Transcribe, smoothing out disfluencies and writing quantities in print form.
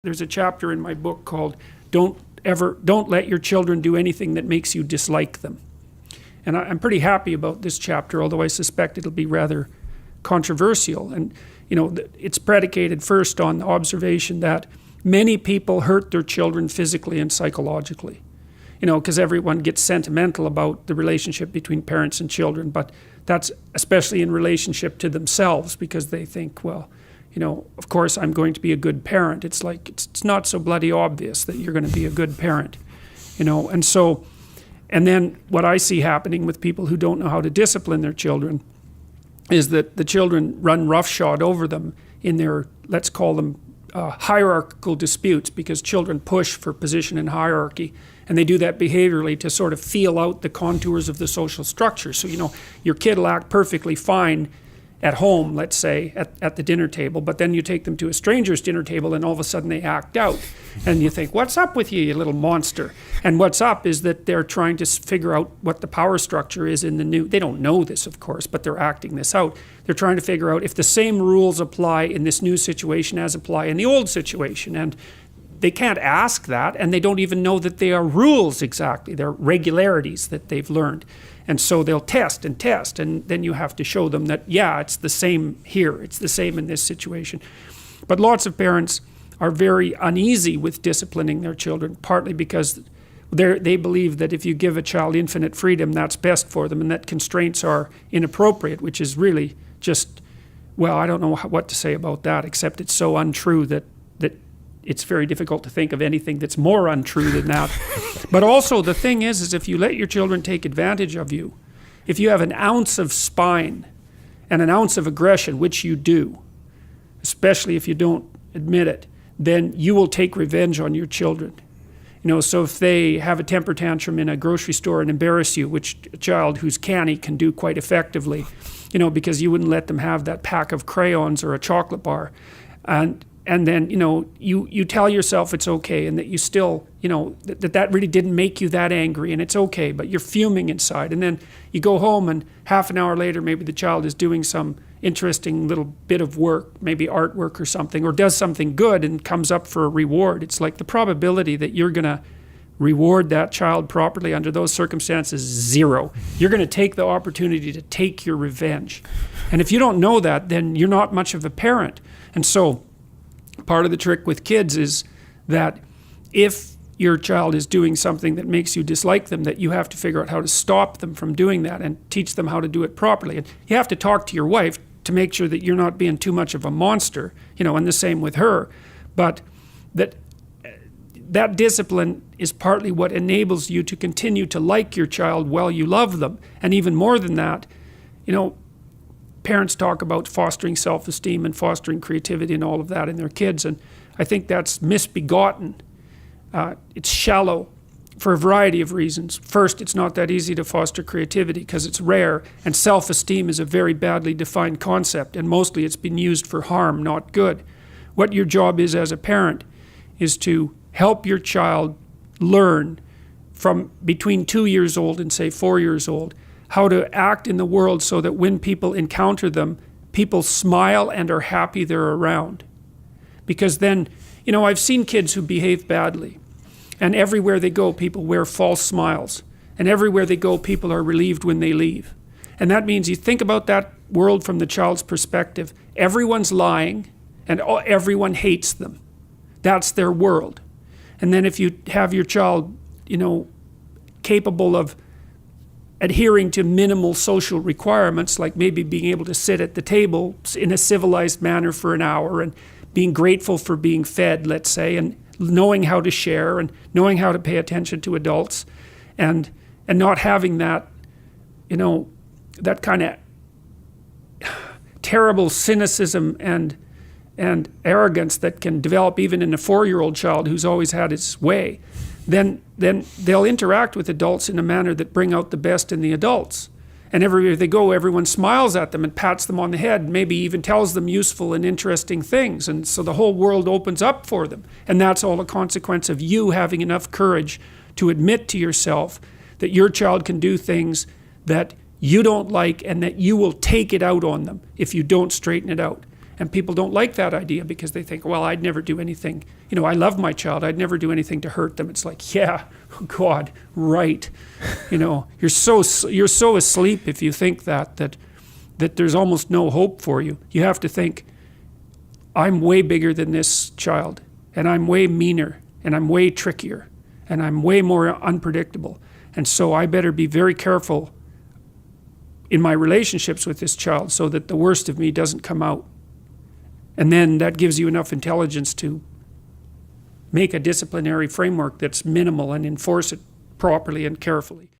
There's a chapter in my book called Don't Let Your Children Do Anything That Makes You Dislike Them. And I'm pretty happy about this chapter, although I suspect it'll be rather controversial. And it's predicated first on the observation that many people hurt their children physically and psychologically. Because everyone gets sentimental about the relationship between parents and children, but that's especially in relationship to themselves, because they think, well, of course I'm going to be a good parent. It's like, it's not so bloody obvious that you're going to be a good parent, and then what I see happening with people who don't know how to discipline their children is that the children run roughshod over them in their, let's call them hierarchical disputes, because children push for position in hierarchy, and they do that behaviorally to sort of feel out the contours of the social structure. So your kid will act perfectly fine at home, let's say, at the dinner table, but then you take them to a stranger's dinner table and all of a sudden they act out. And you think, what's up with you, you little monster? And what's up is that they're trying to figure out what the power structure is in the new, they don't know this, of course, but they're acting this out. They're trying to figure out if the same rules apply in this new situation as apply in the old situation. And they can't ask that, and they don't even know that they are rules exactly. They're regularities that they've learned. And so they'll test, and then you have to show them that, yeah, it's the same here, it's the same in this situation. But lots of parents are very uneasy with disciplining their children, partly because they believe that if you give a child infinite freedom, that's best for them, and that constraints are inappropriate, which is really just, well, I don't know what to say about that, except it's so untrue that it's very difficult to think of anything that's more untrue than that. But also the thing is if you let your children take advantage of you, if you have an ounce of spine and an ounce of aggression, which you do, especially if you don't admit it, then you will take revenge on your children. So if they have a temper tantrum in a grocery store and embarrass you, which a child who's canny can do quite effectively, because you wouldn't let them have that pack of crayons or a chocolate bar, and then, you tell yourself it's okay, and that you still, that really didn't make you that angry, and it's okay, but you're fuming inside. And then you go home, and half an hour later, maybe the child is doing some interesting little bit of work, maybe artwork or something, or does something good and comes up for a reward. It's like the probability that you're going to reward that child properly under those circumstances is zero. You're going to take the opportunity to take your revenge. And if you don't know that, then you're not much of a parent. And so part of the trick with kids is that if your child is doing something that makes you dislike them, that you have to figure out how to stop them from doing that and teach them how to do it properly. And you have to talk to your wife to make sure that you're not being too much of a monster, and the same with her. But that discipline is partly what enables you to continue to like your child while you love them. And even more than that, parents talk about fostering self-esteem and fostering creativity and all of that in their kids, and I think that's misbegotten. It's shallow for a variety of reasons. First, it's not that easy to foster creativity because it's rare, and self-esteem is a very badly defined concept, and mostly it's been used for harm, not good. What your job is as a parent is to help your child learn from between 2 years old and say 4 years old how to act in the world so that when people encounter them, people smile and are happy they're around. Because then, I've seen kids who behave badly, and everywhere they go, people wear false smiles, and everywhere they go, people are relieved when they leave. And that means you think about that world from the child's perspective. Everyone's lying, and everyone hates them. That's their world. And then if you have your child, capable of adhering to minimal social requirements, like maybe being able to sit at the table in a civilized manner for an hour and being grateful for being fed, let's say, and knowing how to share and knowing how to pay attention to adults, and not having that, that kind of terrible cynicism and arrogance that can develop even in a 4-year-old child who's always had its way, then they'll interact with adults in a manner that bring out the best in the adults. And everywhere they go, everyone smiles at them and pats them on the head, maybe even tells them useful and interesting things. And so the whole world opens up for them. And that's all a consequence of you having enough courage to admit to yourself that your child can do things that you don't like, and that you will take it out on them if you don't straighten it out. And people don't like that idea because they think, well, I'd never do anything. I love my child. I'd never do anything to hurt them. It's like, yeah, God, right. You're so asleep if you think that there's almost no hope for you. You have to think, I'm way bigger than this child, and I'm way meaner, and I'm way trickier, and I'm way more unpredictable. And so I better be very careful in my relationships with this child so that the worst of me doesn't come out. And then that gives you enough intelligence to make a disciplinary framework that's minimal and enforce it properly and carefully.